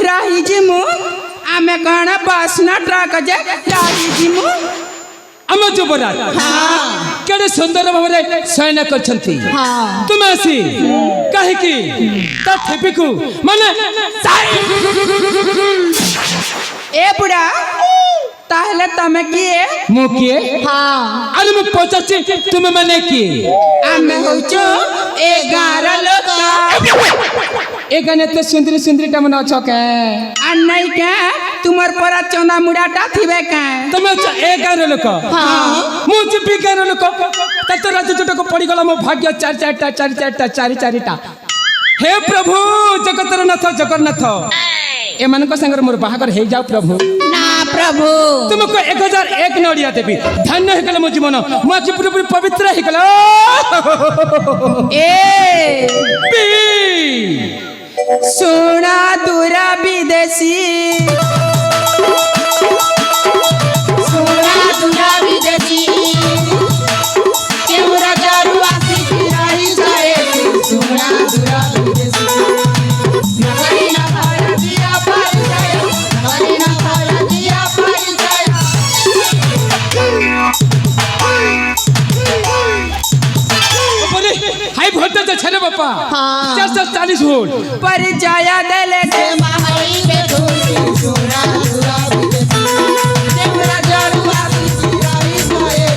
राही जिमु आमे कण बासना ट्रक जे राही जिमु आम जुबराज केड़े सुंदर भाव शयन करछंती तुम आसी कहीं ता ठेपी को माने ए बुढ़ा ताहले तमे किए मु किए अरे मु पचाची तुम माने किए आमे होचो ए गारा लोका ए गाने तो सुंदरी सुंदरी टा मन अछ के आ नहीं के तुमर परा चंदा मुड़ाटा थिबे के तुम ए गारे लोक मु जिपी गारे लोक तत राज जोट को पड़ी गला मो भाग्य चार चारिटा हे प्रभु जगतर नाथ जगन्नाथ एमान को संगर मोर बाहागर हे जाओ प्रभु ना प्रभु तुमको 1001 नड़िया देवी धन्य हे गला मो जीवन मो आज पूरी पवित्र हे गला ए पी सोना दूरा विदेशी सोना दूरा विदेशी केउ राजा रुआसी फिराई जाए सोना दूरा विदेशी नगरी ना थारा दिया पार जाए नगरी ना थारा दिया पार जाए बोले हाई वोल्टेज छरे बापा 440 वोल्ट पर जाया देले के माहई के धूल सोना दूरा विदेशी केउ राजा रुआसी फिराई जाए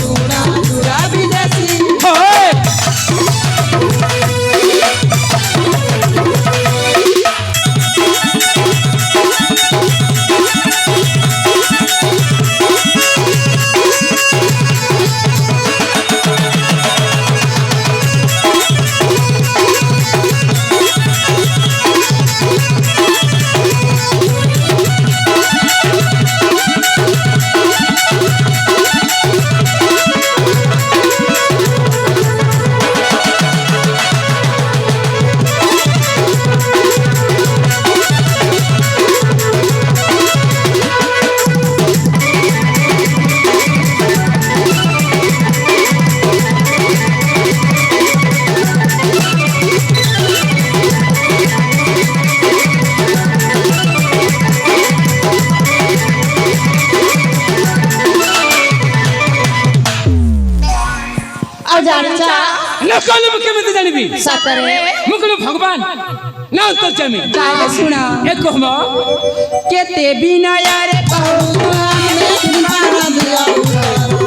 सोना दूरा विदेशी होए नकल में केमिति जानिबी सतरे मुकलो भगवान ना तो जमी गाय सुना एक कहमा केते बिना यारे कहू हमने माना दिया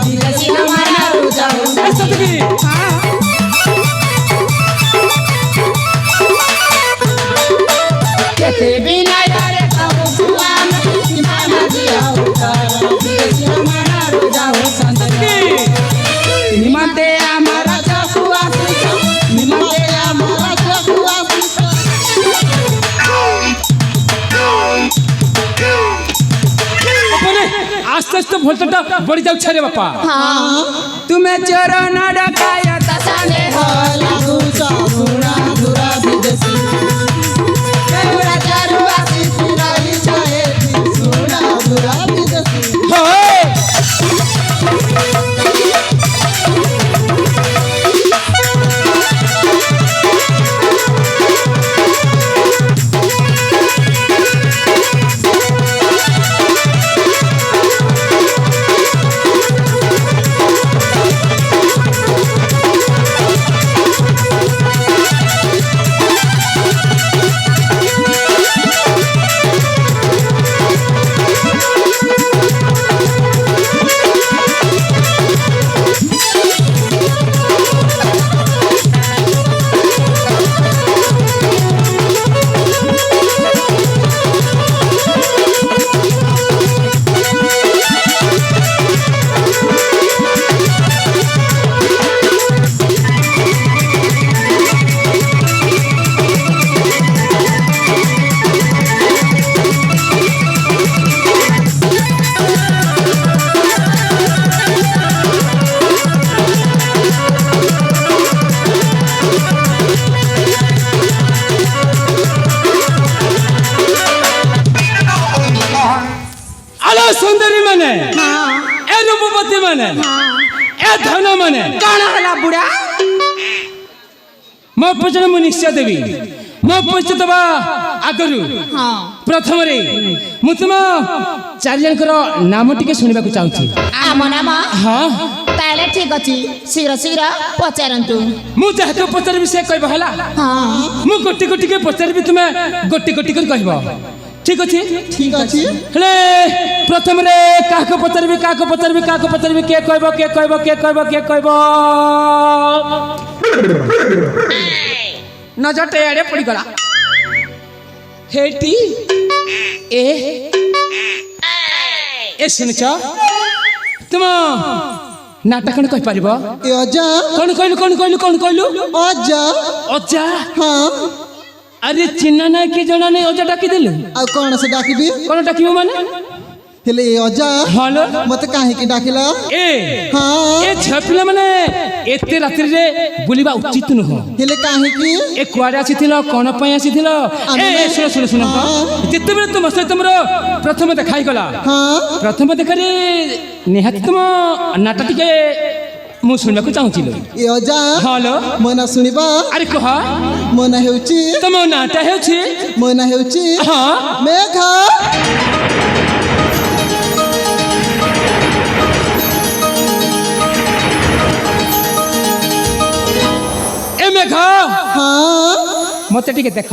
विदेशी न माना रुजाऊ सतगी केते बिना यारे कहू हमने माना दिया विदेशी न माना रुजाऊ संतकी निमते हमारा चकुआ निमते हमारा चकुआ अपने आस्ते आस्ते वोल्टेज बढ़ जाउ छरे बापा तुम्हें चरण डकाया तसाने होला दूचा गुना दूरा विदेशी केवरा चारुआ सिराई जाए सोना दूरा विदेशी होए सुंदरी माने ए रूपवती माने ए धन माने कौन हला बुढ़ा मैं पचन मु निश्चय देवी ମୋ ପରିଚୟ ଦେବା ଆଗରୁ ହଁ ପ୍ରଥମ ରେ ମୁଁ ତୁମ ଚାରି ଜଣଙ୍କର ନାମ ଟିକେ ଶୁଣିବାକୁ ଚାହୁଁଛି। ଆମ ନାମ ହଁ ତାହେଲେ ଠିକ ଅଛି ଶୀଘ୍ର ଶୀଘ୍ର ପଚାରନ୍ତୁ। ମୁଁ ଯାହାକୁ ପଚାରିବି ସେ କହିବ ହେଲା। ହଁ ମୁଁ ଗୋଟି ଗୋଟିକେ ପଚାରିବି ତୁମେ ଗୋଟି ଗୋଟି କରି କହିବ। ଠିକ ଅଛି ଠିକ ଅଛି ହେଲେ ପ୍ରଥମରେ କାହାକୁ ପଚାରିବି କାହାକୁ ପଚାରିବି କାହାକୁ ପଚାରିବି କିଏ କହିବ କିଏ କହିବ କିଏ କହିବ କିଏ କହିବ ନଜରଟେ ଆଡ଼େ ପଡ଼ିଗଲା ହେଟି ଏ ଏ ଶୁଣିଛ ତୁମ ନାଟା କ'ଣ କହିପାରିବ? ଏ ଅଜା କ'ଣ କହିଲୁ କ'ଣ କହିଲୁ କ'ଣ କହିଲୁ? ଅଜା ଅଜା ହଁ ଆରେ ଚିହ୍ନା ନାହିଁ କି ଜଣା ନାହିଁ ଅଜା ଡାକିଦେଲୁ। ଆଉ କଣ ସେ ଡାକିବି କ'ଣ ଡାକିବ ମାନେ? ହେଲେ ଏ ଅଜା ହଁ ଲୋ ମତେ କାହିଁକି ଡାକିଲ? ଏ ହଁ ଏ ଝିଅ ପିଲାମାନେ ଏତେ ରାତ୍ରିରେ ବୁଲିବା ଉଚିତ ନୁହଁ। ହେଲେ କାହିଁକି? ଏ କୁଆଡ଼େ ଆସିଥିଲ କ'ଣ ପାଇଁ ଆସିଥିଲ? ଏ ଶୁଣ ଶୁଣ ଶୁଣ ଯେତେବେଳେ ତୁମ ସହିତ ମୋର ପ୍ରଥମ ଦେଖା ହେଇଗଲା ହଁ ପ୍ରଥମ ଦେଖାରେ ନିହାତି ତୁମ ନାଟା ଟିକେ ମୁଁ ଶୁଣିବାକୁ ଚାହୁଁଛି ଲୋ। ଏ ଅଜା ହଁ ଲୋ ମୋ ନାଁ ଶୁଣିବ? ଆରେ କୁହ ମୋ ନାଁ ହେଉଛି ତମ ନାଟା ହେଉଛି ମୋ ନାଁ ହେଉଛି ହଁ ମେଘ। ଏ ମେଘ ହଁ ମତେ ଟିକେ ଦେଖ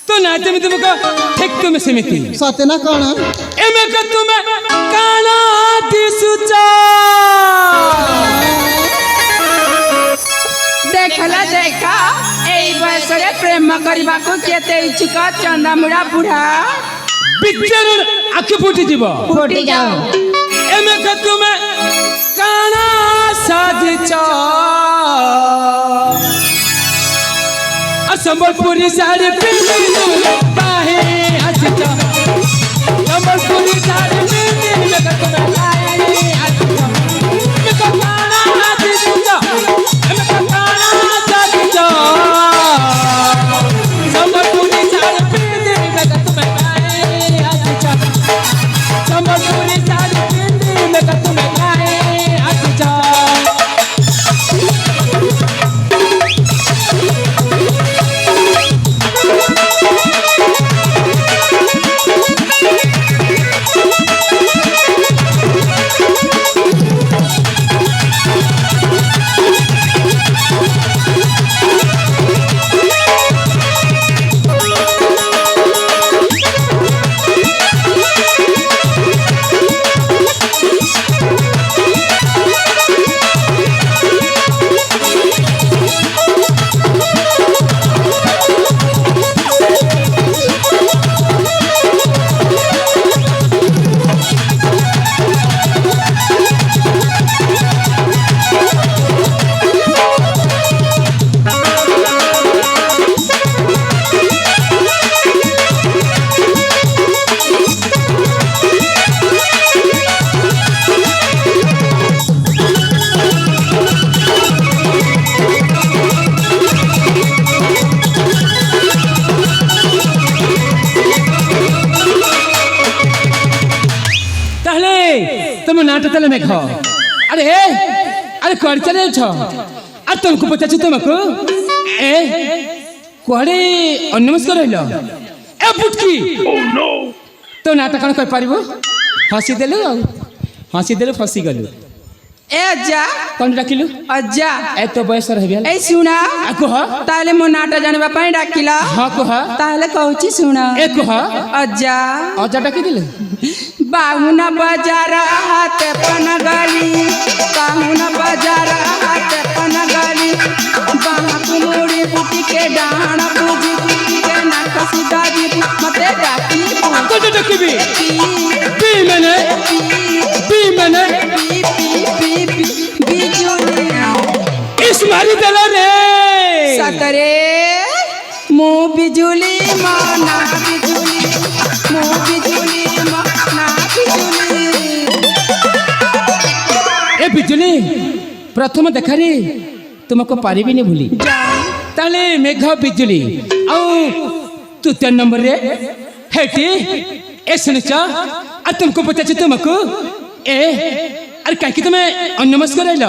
ତ ନା ଯେମିତି ମୁଖ ଠିକ ତୁମେ ସେମିତି ସତେ ନା କଣ? ଏ ମେଘ ତୁମେ କାଣ ଦିଶୁଛ? देखला देखा एई बयसरे प्रेम करबाकू केते इच्छुक चंदामुड़ा बुढ़ा ବିଚାର ଆଖି ଫୁଟି ଯିବ। ଫୁଟି ଯାଉ ଏ ମେଘ ତୁମେ କାଣ ସାଧିଛ? ସମ୍ବଲପୁରୀ ଶାଢ଼ୀ ପିନ୍ଧି ବାହେ ଆସିଛ ସମ୍ବଲପୁରୀ ଶାଢ଼ୀ ପିନ୍ଧି ମେଘ ତୁମେ ବାହେ ଆସିଛ ମେଘ କାଣ ସାଧିଛ ମେଘ କାଣ ସାଧିଛ ସମ୍ବଲପୁରୀ ଶାଢ଼ୀ ପିନ୍ଧି ମେଘ ତୁମେ ବାହେ ଆସିଛ ସମ୍ବଲପୁରୀ ଶାଢ଼ୀ ପିନ୍ଧି ମେଘ ତୁମେ ବାହେ ଆସିଛ। तुम नाट तले मेघ अरे अरे कुआड़े चले अरे तुमको पचाच तुमको ए कुआड़े अन्नमस्कार रहिल ए बुटकी तो नाट कौन कह पार हसी देलु हसी देलु फसी गलु ए अज्जा कौन डाकिलु अज्जा ए तो बयस रहिबे ए सुना कह ताले मो नाट जानबा पई डाकिला हां कह ताले कहूची सुना ए कह अज्जा अजा डाकी दिले बाहुना बाजार हाथ पन गली बाहुना बाजार हाथ पन गली बाहा कुमुड़ी बुटी के डाण पूजी बुटी के नाक सुधा जी मते डाकी तो डाकीबी बी मैंने पी बिजुली इस मारी देला रे सतरे मु बिजुली माना बिजुली मु बिजुली माना बिजुली ए बिजुली प्रथम देखारी तुमको पारिबिनी भूली ताले मेघ बिजुली आउ तृतीय नंबर रे हेटी ए सुनछ आ तुमको पचाच तुमको ए अरे काकी तुम्हें अन्नमस्कार आइल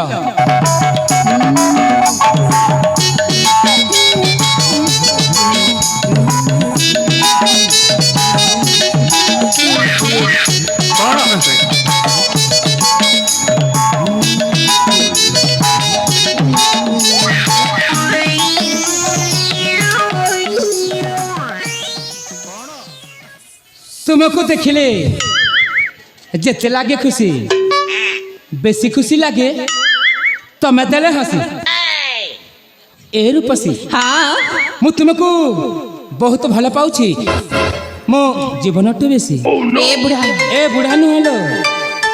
तुमको देखिले जेते लागे खुशी बेसी खुशी लागे तमें देले हसी ए रूपसी हाँ मु तुमको बहुत भल पाउछि मो जीवन टू बेसी ए बुढ़ा नुहलो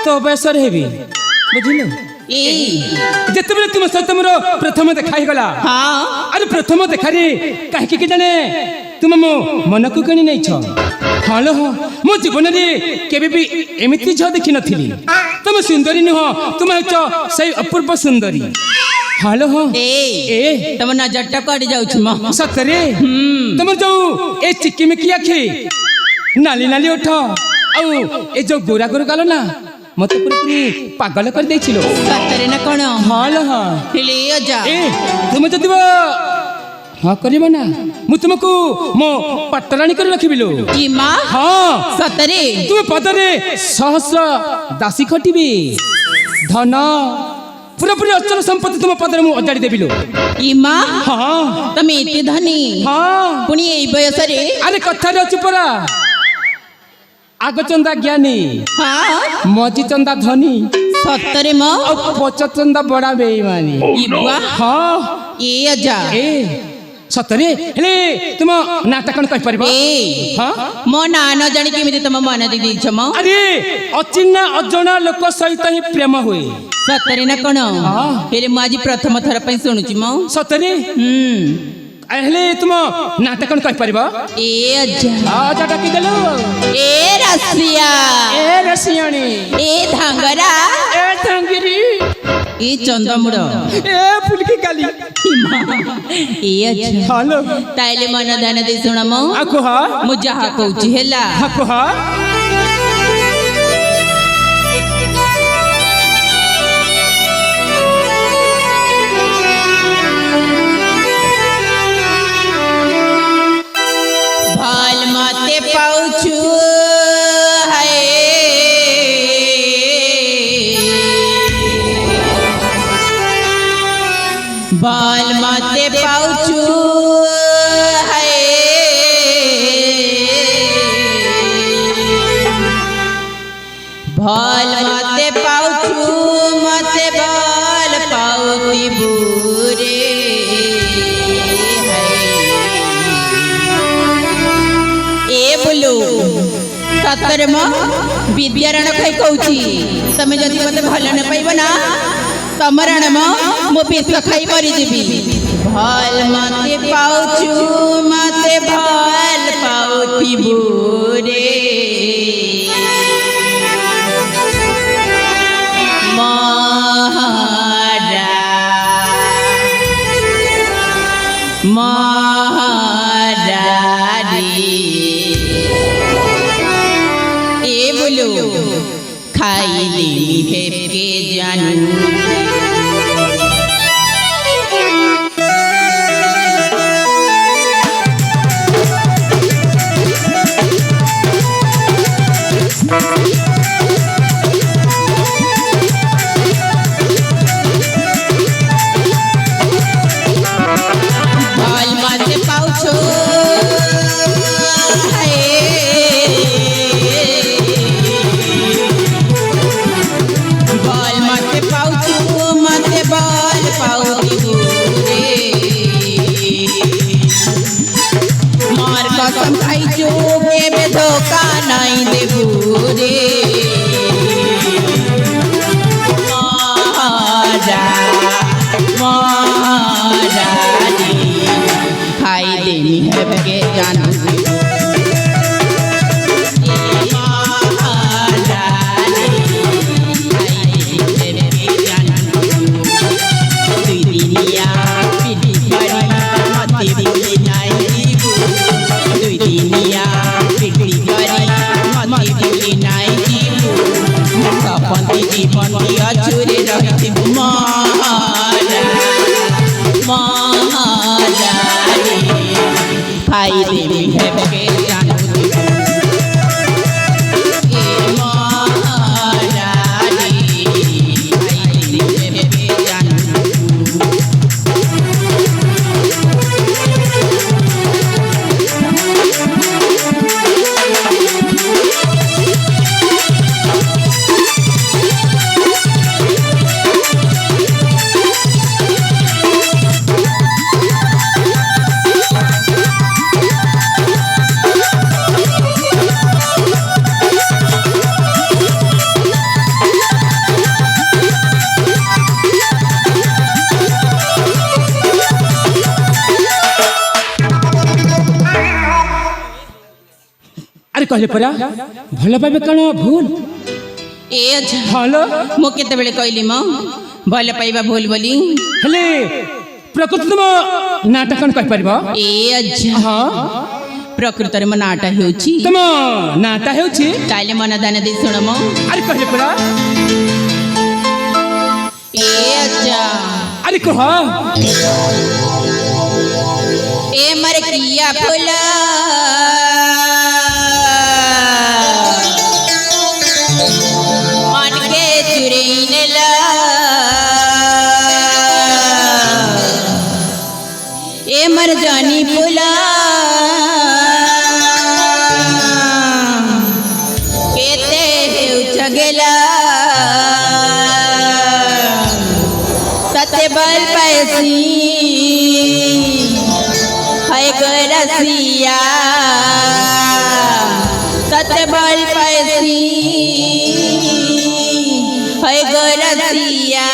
तो बयसर हेबी बुझिलो जेतेबेले तुम सहित मोर प्रथम देखा ही गला हाँ अरे प्रथम देखारे काहे कि जाने तुम मो मन को कणी नै छ हालो हो मो जीवन रे केबे भी एमिति छ देखि नथिली तुम सुंदरी नुह तुम छ सही अपूर्व सुंदरी हालो हो ए तुम नजर टकड़ जाउ छ म सतरे तुम जो ए चिकिमिकी आखी नाली नाली उठ आउ ए जो गोरा गोरा गालो ना मत पूरी पागल कर दे छिलो सतरे न कोन हालो हां ले जा ए तुम जदिब हाँ करिब ना मु तुमको मो पटराणी कर रखिबिलो ई मां हाँ सतरे तुम पदरे सहस्र दासी खटिबी धन पूरा पूरी अचल संपत्ति तुम पदरे मु अजाड़ी देबिलो ई मां हाँ तमे एते धनी हाँ पुनी एई बयस रे अरे कथा रे अछि परा आगचंदा ज्ञानी हाँ मजी चंदा धनी सतरे म और पचचंदा बड़ा बेईमानी ई बुआ हाँ ए जा ए सतरे हेले तुम नाटक कण कहि परबो ए हाँ मो ना न जानी केमिति तुम मन दे दै छ म अरे अचिन्ना अजଣା लोक सहित ही प्रेम हुए सतरे न कोन हाँ। हेले म आज प्रथम थर पई सुनुची म सतरे हेले तुम नाटक कण कहि परबो ए जा आजा डाकी देलो ए रसिया ए रसियाणी ए धांगरा ए थंगिरी ए चंदमुड़ ए फुलकी काली ए अच्छा हालो ताइले मन दान दे सुन म आको हा मु जहा कहूची हेला आको हा भाल माते पाउछु हाय भाल माते पाउछु हाय भाल माते पाउछु मते भाल पाउती बुरे ए बोलो सतर म विद्यारण खाई कहूची तमे जदि मते भल न पाइब ना तमरण म मो पेश खाई मरी देबी भल मते पाउछु मते भल पाउती बुरे महारा ए बोलो खाई ले है के जानू भाल माते पाउछो भाल माते पाउछो माते बाल पाउती गोरे मार कसम खाई जो के बे धोखा नहीं देबू रे मारा मारा खाई देनी है के जानू जीवन अछुरे रहती महारा महारा खाई देवी अरे कहले परा भल पाइबे कण भूल ए अच्छा हलो मु केते बेले कहली म भल पाइबा भूल बोली हेले प्रकृति तुम नाटक कण कहि परबो ए अच्छा हां प्रकृतरे म नाटा हेउची तुम नाटा हेउची ताले मन दान दे सुन म अरे कहले परा ए अच्छा अरे कह ए मर किया फूला मन के चुरैनला ए मर जानी फूला केते हेउ चगला सत्य बल पैसी है गरसिया सत्य बल पैसी है गरसिया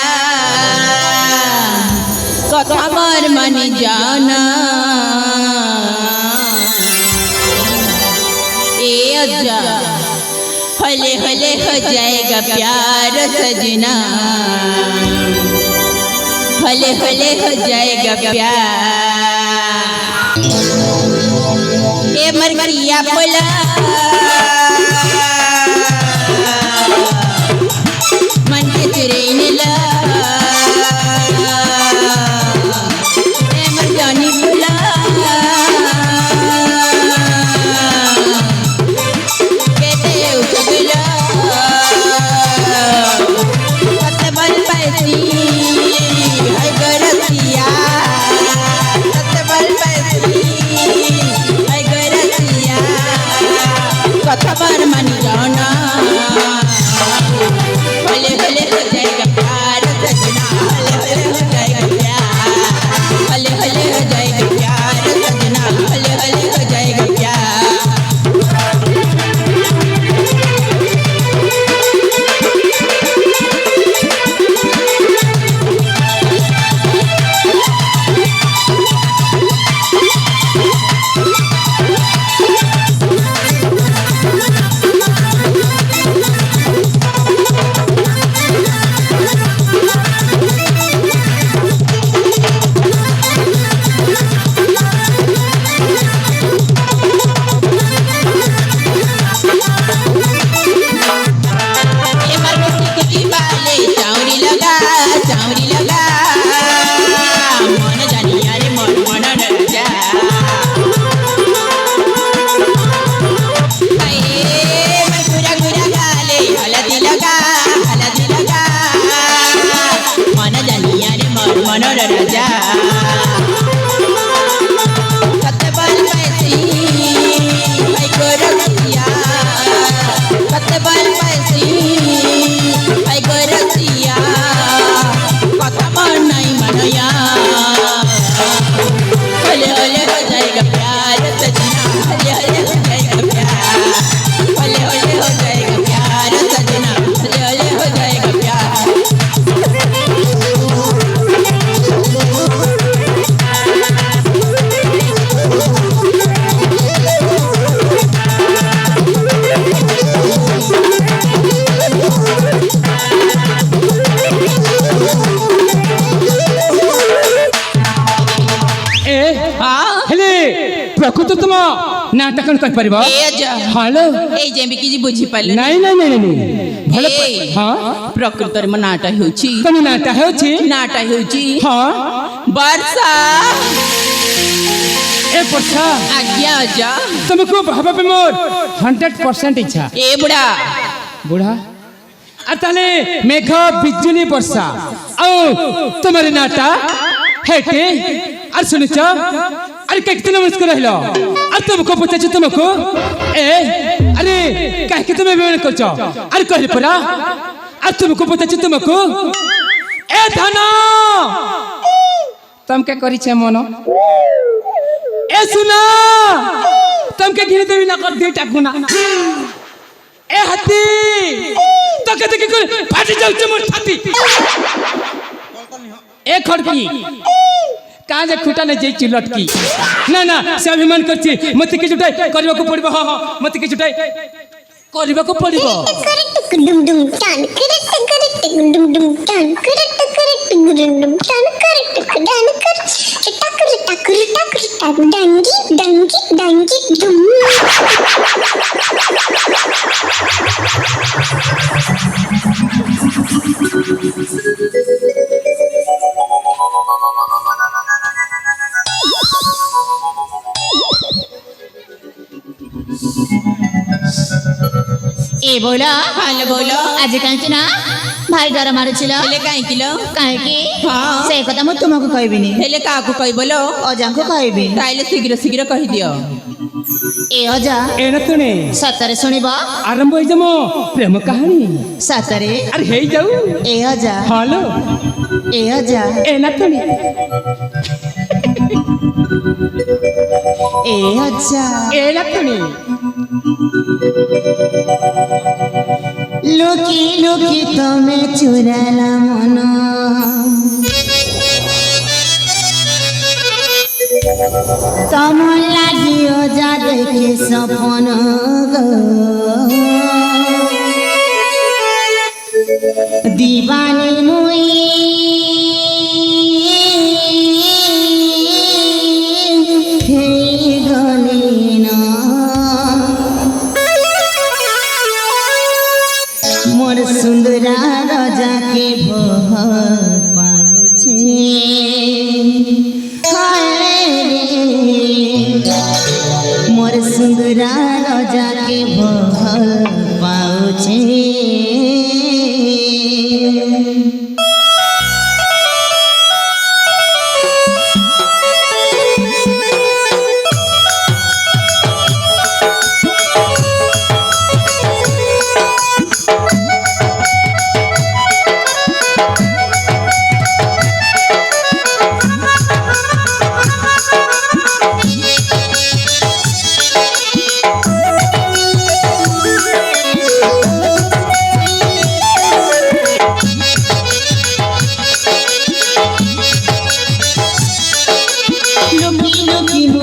कथा मर मन जाना ए अज्जा हले हले हो जाएगा प्यार सजना हले हले हो जाएगा प्यार ए मरकरिया बोला मन के चुरैनला ए मरजानी बोला कहते उठगला सत्य बल पैसी है गरसिया सत्य बल पैसी है गरसिया कथा पर मन जाना भले भले हो जाएगा प्यार सजना भले भले हो जाएगा प्यार भले भले हो जाएगा प्यार सजना भले भले हो जाएगा प्यार प्रकृति तुम नाटक कहि परबो हालो ए जेबी की बुझी पाले नहीं नहीं नहीं नहीं भले हां प्रकृतर म नाटा हेउची तुम नाटा हेउची हां वर्षा ए वर्षा आज्ञा जा तुमको भाबा पे मोर 100% इच्छा ए बुढ़ा बुढ़ा अतले मेघ बिजुली वर्षा औ तुम्हारे नाटा हेटे और सुनिछ अरे कितने मुस्कुरा रहलो और तुमको पूछे तुमको ए अरे काहे के तुम बेवन करछो अरे कहले परा और तुमको पूछे तुमको ए धना तुम के करी छे मनो ए सुना तुम के घिने देवी ना कर दे टाकुना ए हाथी तो के देखि कर फाटी जाउ छ मोर छाती ए खड़की कहाँ जे खुटा नहीं जाई लटकी ना ना से अभिमान करछि मते कि जुटाई करबा को पड़िबो हां हां मते कि जुटाई करबा को पड़िबो डुम डुम टान करट डुम डुम टान करट डुम डुम टान करट डान कर टकर टकर टकर टक डंगी डंगी डंगी डुम ए बोला हालो बोलो आज कहीं ना भाई डर मारुचिल हेले काहे किलो कहीं हाँ। से कथा मु तुमको कहबिनी हेले काकू कहि बोलो अजा को कहबी ताइले शीघ्र शीघ्र कहि दियो ए अजा एना तने सतरे सुनिबा आरंभ होई जमो प्रेम कहानी सतरे अरे हेई जाऊ ए अजा हालो ए अजा एना तने ए अजा एना तने लुकी लुकी तमे चुराला मन तम लागियो जा देखे सपन दीवानी मुई मोर सुंदरा राजा के भह पाछे मोर सुंदरा राजा के भह पाछे राजा के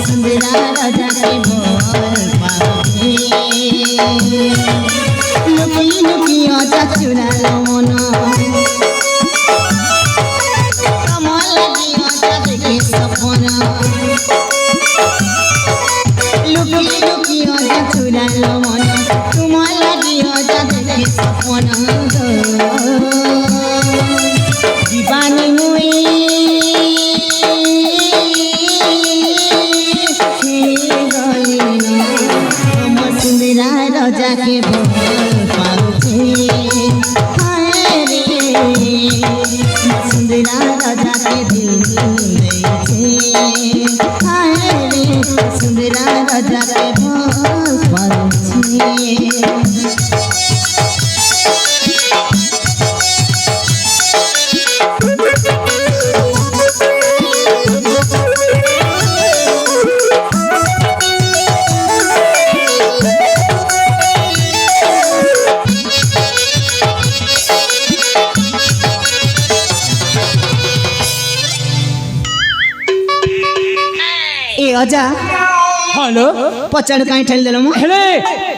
सुंदरा राजा के लुकी लुकी आजा चुरा लो मन कमल लगी आजा देखे सपना लुकी लुकी आजा चुरा लो मन कमल लगी आजा देखे सपना दीवानी मुई सुंदरा राजा के पाछे सुंदरा राजा के दिल सुंदरा राजा के पाछे अजा हेलो पचाड़ कहीं ठेल देलो मो हेले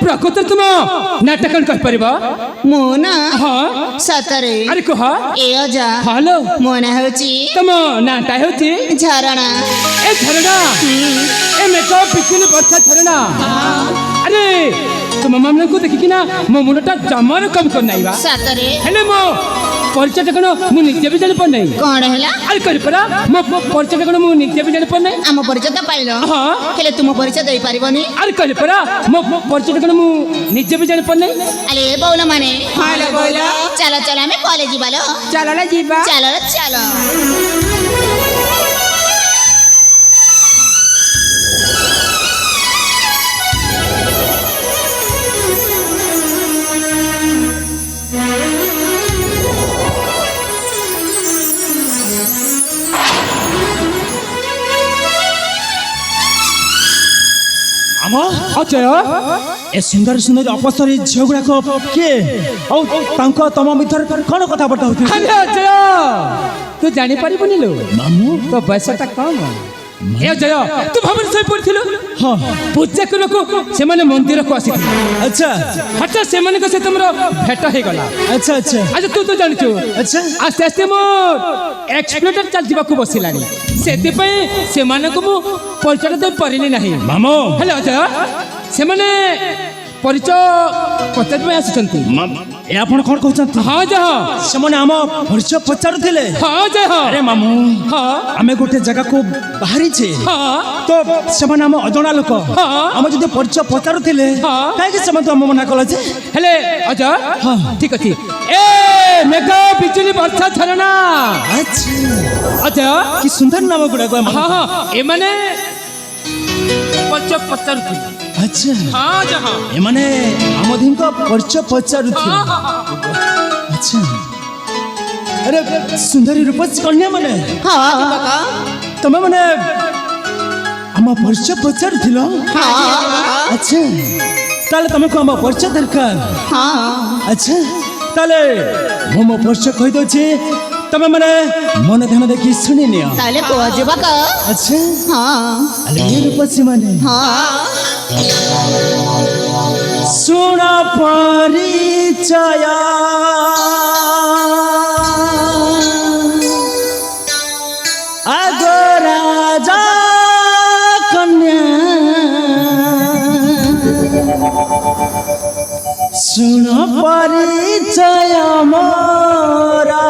प्रकृत तुम नाटक कह परिबा मो ना हां सतरे अरे कह ए अजा हेलो मो ना होची तुम नाटा होती झरणा ए झरणा ए मेको पिछले वर्षा झरणा अरे तुम मामला को देखि कि ना मो मुंडटा जमार कम कर नाइबा सतरे हेले मो ପରିଚୟଟା କଣ ମୁଁ ନିଜେ ବି ଜାଣିପାରୁ ନାହିଁ। କଣ ହେଲା? ଆରେ କରିପାରା ମୋ ପରିଚୟଟା କଣ ମୁଁ ନିଜେ ବି ଜାଣିପାରୁ ନାହିଁ। ଆମ ପରିଚୟ ତ ପାଇଲ, ହଁ ହେଲେ ତୁମ ପରିଚୟ ଦେଇପାରିବନି। ଆରେ କରିପାରା ମୋ ପରିଚୟଟା କଣ ମୁଁ ନିଜେ ବି ଜାଣିପାରୁ ନାହିଁ। ଆରେ ବଉଲ ମାନେ ହଁ ଲୋ ବୋଇଲ ଚାଲ ଚାଲ ଆମେ କଲେଜ ଯିବା ଲୋ। ଚାଲ ଲୋ ଯିବା। ଚାଲ ଚାଲ। ଆମ ଅଜୟ ଏ ସୁନ୍ଦର ସୁନ୍ଦର ଅପସରୀ ଝିଅ ଗୁଡାକ କିଏ ଆଉ ତମ ଭିତରେ କଣ କଥାବାର୍ତ୍ତା ହଉଥିଲେ? ଆରେ ଅଜୟ ତୁ ଜାଣିପାରିବୁନି ଲୋ ମାମୁଁ ତୋ ବୟସଟା କମ। ଏ ଅଜୟ ତୁ ଭାବରେ ଶୋଇ ପଡ଼ିଥିଲୁ। ହଁ ପୂଜା କରିବାକୁ ସେମାନେ ମନ୍ଦିରକୁ ଆସିଥିଲେ। ଆଚ୍ଛା ହଠାତ୍ ସେମାନଙ୍କ ସହିତ ମୋର ଭେଟ ହେଇଗଲା। ଆଚ୍ଛା ଆଚ୍ଛା ଆଚ୍ଛା ତୁ ତ ଜାଣିଛୁ ଆଚ୍ଛା ଆସ୍ତେ ଆସ୍ତେ ମୋ ଏକ୍ସପ୍ଲୋଟର ଚାଲିଯିବାକୁ ବସିଲାଣି। ସେଥିପାଇଁ ସେମାନଙ୍କୁ ମୁଁ ପରିଚୟ ଦେଇପାରିଲି ନାହିଁ। ମାମୁଁ ହେଲେ ଅଜୟ ସେମାନେ ପରିଚୟ ପଚାରିବା ପାଇଁ ଆସୁଛନ୍ତି। ଏ ଆପଣ କଣ କହୁଛନ୍ତି? ହଁ ଜୟ ସେମାନେ ଆମ ପରିଚୟ ପଚାରୁଥିଲେ। ହଁ ଜୟ ଆରେ ମାମୁଁ ହଁ ଆମେ ଗୋଟେ ଜାଗାକୁ ବାହାରିଛେ ହଁ ତ ସେମାନେ ଆମ ଅଜଣା ଲୋକ। ହଁ। ଆମେ ଯଦି ପରିଚୟ ପଚାରୁଥିଲେ ହଁ। କାହିଁକି ସେମାନେ ତ ଆମ ମନା କଲେ ଯେ? ହେଲେ ଅଜୟ ହଁ। ଠିକ ଅଛି। ଏ ମେଘ ବିଜୁଳି ବର୍ଷା ଝରଣା ଆଚ୍ଛା ଅଜୟ କି ସୁନ୍ଦର ନାମ ଗୁଡାକ ହଁ ହଁ ଏମାନେ ପରିଚୟ ପଚାରୁଥିଲେ। ଆଚ୍ଛା ହଁ ଜୟ ଏମାନେ ଆମଧିଙ୍କ ପରିଚୟ ପଚାରୁଥିଲେ। ଆଚ୍ଛା ଆରେ ସୁନ୍ଦରୀ ରୂପସୀ କନ୍ୟା ମାନେ ତମେ ମାନେ ଆମ ପରିଚୟ ପଚାରୁଥିଲ? ଆଚ୍ଛା ତାହେଲେ ତମକୁ ଆମ ପରିଚୟ ଦରକାର? ଆଚ୍ଛା ତାହେଲେ ମୁଁ ମୋ ପରିଚୟ କହିଦେଉଛି, ତମେ ମାନେ ମନ ଧ୍ୟାନ ଦେଖି ଶୁଣି ନିଅ। ତାହେଲେ କୁହ ଯୁବକ। ଆଚ୍ଛା ହଁ ଆରେ ଏ ରୂପସୀ ମାନେ ଶୁଣ ପରିଚୟ ଆଗ ରାଜା କନ୍ୟା ଶୁଣ ପରିଚୟ ମୋରା।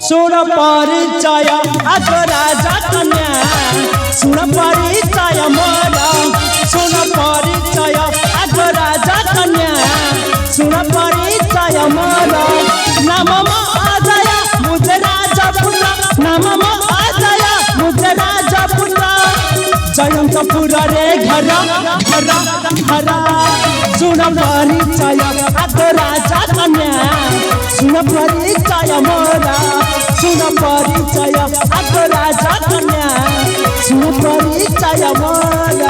ଶୁଣ ପରିଚୟ ଆଗ ରାଜା କନ୍ୟା ଶୁଣ ପରିଚୟ ମୋର। ଶୁଣ ପରିଚୟ ଆଗ ରାଜା କନ୍ୟା ଶୁଣ ପରିଚୟ ମୋର। ନାମ ମୋ ଅଜୟ ମୁझे ରାଜା ପୁତ୍ର। ନାମ ମୋ ଅଜୟ ମୁझे ରାଜା ପୁତ୍ର। ଜୟନ୍ତପୁରରେ ଘର ଘର ଘର। ଶୁଣ ପରିଚୟ ଆଗ ରାଜା କନ୍ୟା ଶୁଣ ପରିଚୟ ମୋର। ଶୁଣ ପରିଚୟ ଆଗ ରାଜା କନ୍ୟା ଶୁଣ ପରିଚୟ ମୋର।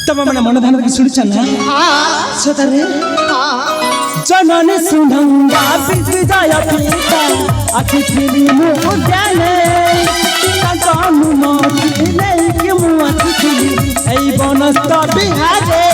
ତମେ ମାନେ ମନ ଧ୍ୟାନ ଦେଖି ଶୁଣିଛ ନା? ସତରେ ଜନନୀ ସୁନନ୍ଦା ବିଜୟ ପିତା ଆଖି ଫିରି ମୁଁ ଉଦ୍ୟାନେ ତାଙ୍କ ଅନୁମତି ନେଇକି ମୁଁ ଆସିଥିଲି ଏଇ ବନସ୍ତ ବିହାରେ।